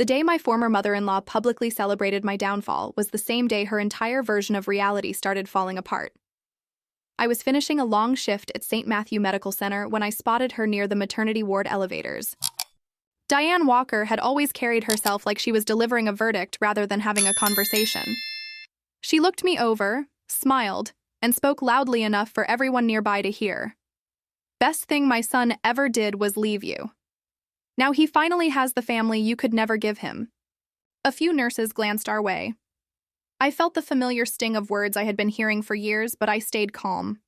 The day my former mother-in-law publicly celebrated my downfall was the same day her entire version of reality started falling apart. I was finishing a long shift at St. Matthew Medical Center when I spotted her near the maternity ward elevators. Diane Walker had always carried herself like she was delivering a verdict rather than having a conversation. She looked me over, smiled, and spoke loudly enough for everyone nearby to hear. "Best thing my son ever did was leave you. Now he finally has the family you could never give him." A few nurses glanced our way. I felt the familiar sting of words I had been hearing for years, but I stayed calm.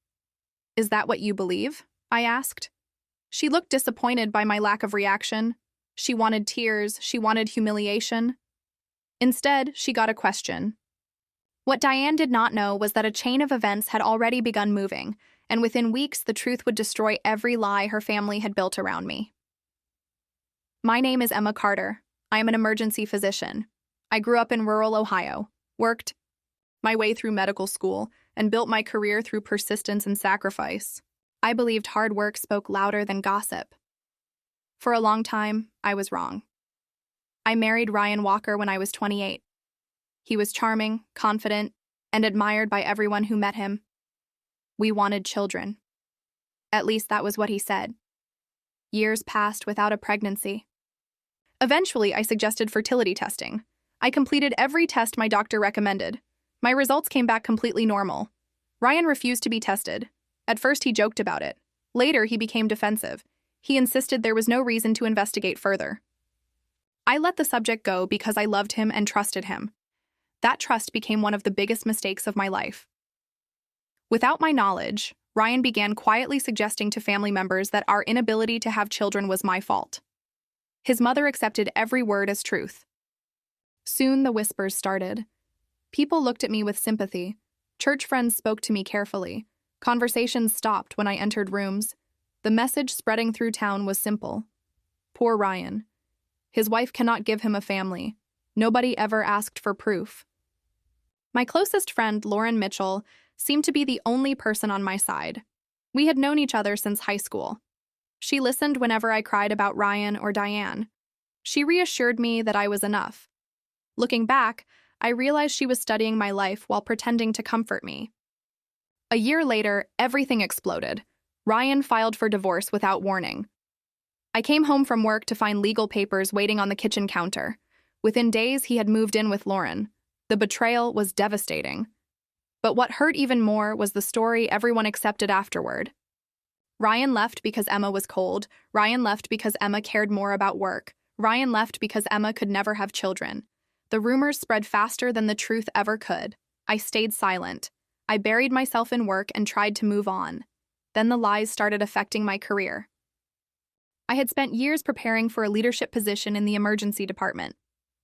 "Is that what you believe?" I asked. She looked disappointed by my lack of reaction. She wanted tears, she wanted humiliation. Instead, she got a question. What Diane did not know was that a chain of events had already begun moving, and within weeks the truth would destroy every lie her family had built around me. My name is Emma Carter. I am an emergency physician. I grew up in rural Ohio, worked my way through medical school, and built my career through persistence and sacrifice. I believed hard work spoke louder than gossip. For a long time, I was wrong. I married Ryan Walker when I was 28. He was charming, confident, and admired by everyone who met him. We wanted children. At least that was what he said. Years passed without a pregnancy. Eventually, I suggested fertility testing. I completed every test my doctor recommended. My results came back completely normal. Ryan refused to be tested. At first, he joked about it. Later, he became defensive. He insisted there was no reason to investigate further. I let the subject go because I loved him and trusted him. That trust became one of the biggest mistakes of my life. Without my knowledge, Ryan began quietly suggesting to family members that our inability to have children was my fault. His mother accepted every word as truth. Soon the whispers started. People looked at me with sympathy. Church friends spoke to me carefully. Conversations stopped when I entered rooms. The message spreading through town was simple. Poor Ryan. His wife cannot give him a family. Nobody ever asked for proof. My closest friend, Lauren Mitchell, seemed to be the only person on my side. We had known each other since high school. She listened whenever I cried about Ryan or Diane. She reassured me that I was enough. Looking back, I realized she was studying my life while pretending to comfort me. A year later, everything exploded. Ryan filed for divorce without warning. I came home from work to find legal papers waiting on the kitchen counter. Within days, he had moved in with Lauren. The betrayal was devastating. But what hurt even more was the story everyone accepted afterward. Ryan left because Emma was cold. Ryan left because Emma cared more about work. Ryan left because Emma could never have children. The rumors spread faster than the truth ever could. I stayed silent. I buried myself in work and tried to move on. Then the lies started affecting my career. I had spent years preparing for a leadership position in the emergency department.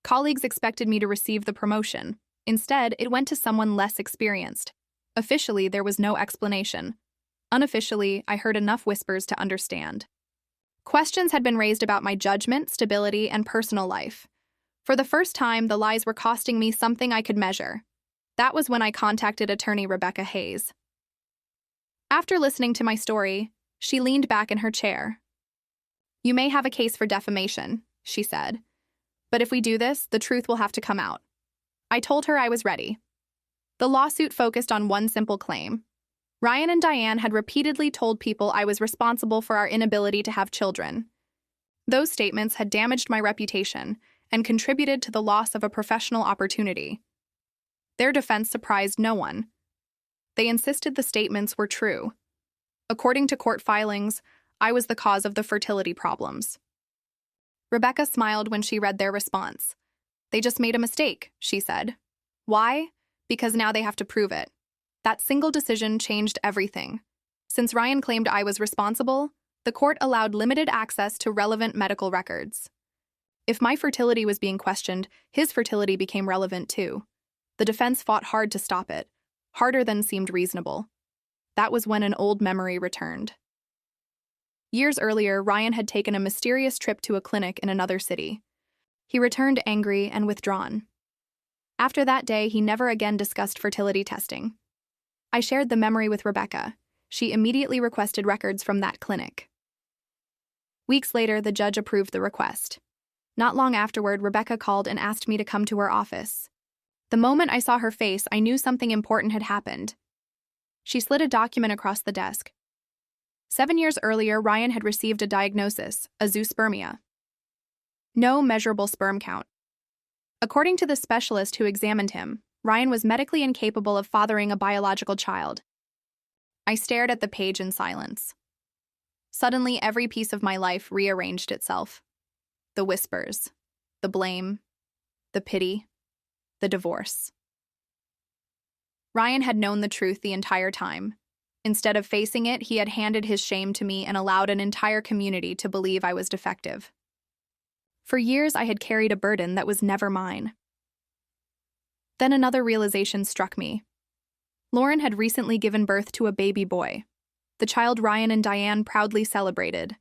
Colleagues expected me to receive the promotion. Instead, it went to someone less experienced. Officially, there was no explanation. Unofficially, I heard enough whispers to understand. Questions had been raised about my judgment, stability, and personal life. For the first time, the lies were costing me something I could measure. That was when I contacted attorney Rebecca Hayes. After listening to my story, she leaned back in her chair. "You may have a case for defamation," she said. "But if we do this, the truth will have to come out." I told her I was ready. The lawsuit focused on one simple claim. Ryan and Diane had repeatedly told people I was responsible for our inability to have children. Those statements had damaged my reputation and contributed to the loss of a professional opportunity. Their defense surprised no one. They insisted the statements were true. According to court filings, I was the cause of the fertility problems. Rebecca smiled when she read their response. "They just made a mistake," she said. "Why? Because now they have to prove it." That single decision changed everything. Since Ryan claimed I was responsible, the court allowed limited access to relevant medical records. If my fertility was being questioned, his fertility became relevant too. The defense fought hard to stop it, harder than seemed reasonable. That was when an old memory returned. Years earlier, Ryan had taken a mysterious trip to a clinic in another city. He returned angry and withdrawn. After that day, he never again discussed fertility testing. I shared the memory with Rebecca. She immediately requested records from that clinic. Weeks later, the judge approved the request. Not long afterward, Rebecca called and asked me to come to her office. The moment I saw her face, I knew something important had happened. She slid a document across the desk. 7 years earlier, Ryan had received a diagnosis, azoospermia. No measurable sperm count. According to the specialist who examined him, Ryan was medically incapable of fathering a biological child. I stared at the page in silence. Suddenly, every piece of my life rearranged itself. The whispers, the blame, the pity, the divorce. Ryan had known the truth the entire time. Instead of facing it, he had handed his shame to me and allowed an entire community to believe I was defective. For years, I had carried a burden that was never mine. Then another realization struck me. Lauren had recently given birth to a baby boy, the child Ryan and Diane proudly celebrated.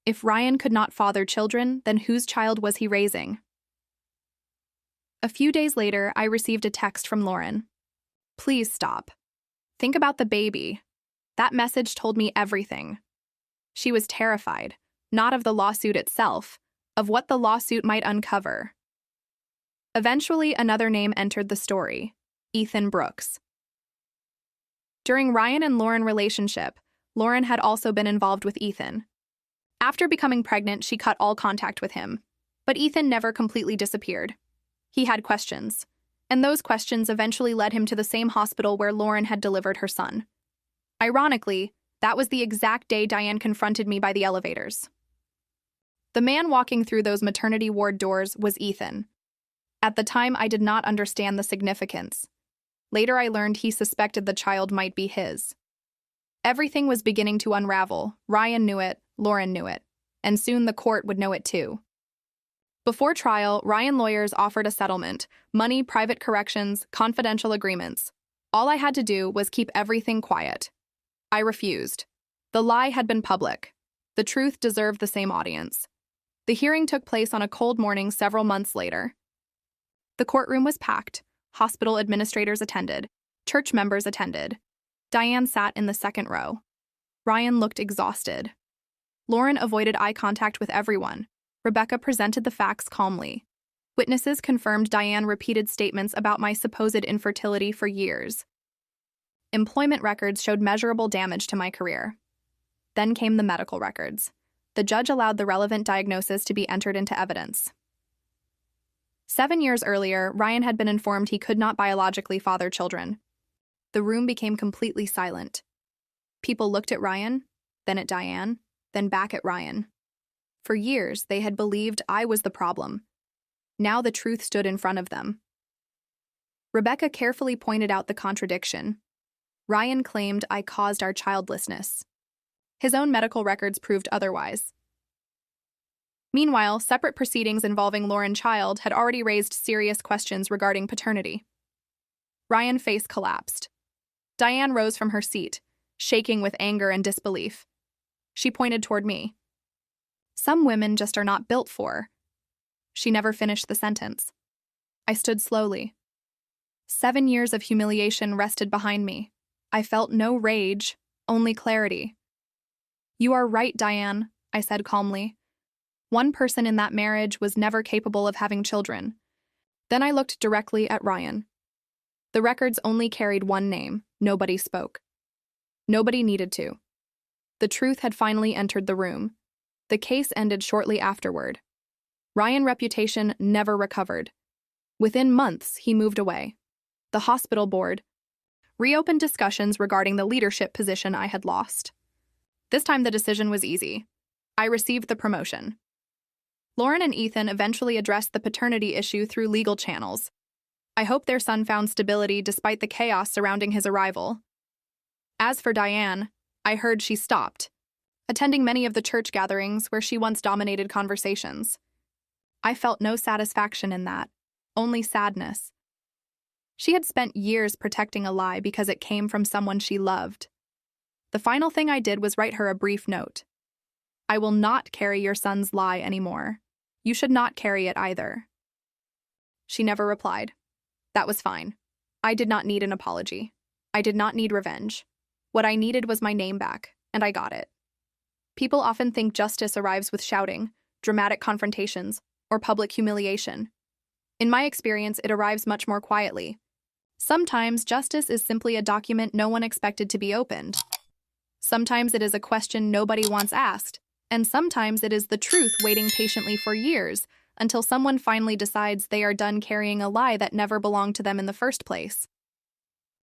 If Ryan could not father children, then whose child was he raising? A few days later, I received a text from Lauren. Please stop. Think about the baby. That message told me everything. She was terrified, not of the lawsuit itself, of what the lawsuit might uncover. Eventually, another name entered the story, Ethan Brooks. During Ryan and Lauren's relationship, Lauren had also been involved with Ethan. After becoming pregnant, she cut all contact with him, but Ethan never completely disappeared. He had questions, and those questions eventually led him to the same hospital where Lauren had delivered her son. Ironically, that was the exact day Diane confronted me by the elevators. The man walking through those maternity ward doors was Ethan. At the time, I did not understand the significance. Later, I learned he suspected the child might be his. Everything was beginning to unravel. Ryan knew it, Lauren knew it, and soon the court would know it too. Before trial, Ryan lawyers offered a settlement: money, private corrections, confidential agreements. All I had to do was keep everything quiet. I refused. The lie had been public. The truth deserved the same audience. The hearing took place on a cold morning several months later. The courtroom was packed. Hospital administrators attended. Church members attended. Diane sat in the second row. Ryan looked exhausted. Lauren avoided eye contact with everyone. Rebecca presented the facts calmly. Witnesses confirmed Diane repeated statements about my supposed infertility for years. Employment records showed measurable damage to my career. Then came the medical records. The judge allowed the relevant diagnosis to be entered into evidence. 7 years earlier, Ryan had been informed he could not biologically father children. The room became completely silent. People looked at Ryan, then at Diane, then back at Ryan. For years, they had believed I was the problem. Now the truth stood in front of them. Rebecca carefully pointed out the contradiction. Ryan claimed I caused our childlessness. His own medical records proved otherwise. Meanwhile, separate proceedings involving Lauren Child had already raised serious questions regarding paternity. Ryan's face collapsed. Diane rose from her seat, shaking with anger and disbelief. She pointed toward me. Some women just are not built for. She never finished the sentence. I stood slowly. 7 years of humiliation rested behind me. I felt no rage, only clarity. You are right, Diane, I said calmly. One person in that marriage was never capable of having children. Then I looked directly at Ryan. The records only carried one name. Nobody spoke. Nobody needed to. The truth had finally entered the room. The case ended shortly afterward. Ryan's reputation never recovered. Within months, he moved away. The hospital board reopened discussions regarding the leadership position I had lost. This time the decision was easy. I received the promotion. Lauren and Ethan eventually addressed the paternity issue through legal channels. I hope their son found stability despite the chaos surrounding his arrival. As for Diane, I heard she stopped attending many of the church gatherings where she once dominated conversations. I felt no satisfaction in that, only sadness. She had spent years protecting a lie because it came from someone she loved. The final thing I did was write her a brief note. I will not carry your son's lie anymore. You should not carry it either. She never replied. That was fine. I did not need an apology. I did not need revenge. What I needed was my name back, and I got it. People often think justice arrives with shouting, dramatic confrontations, or or public humiliation. In my experience, it arrives much more quietly. Sometimes justice is simply a document no one expected to be opened. Sometimes it is a question nobody wants asked, and sometimes it is the truth waiting patiently for years until someone finally decides they are done carrying a lie that never belonged to them in the first place.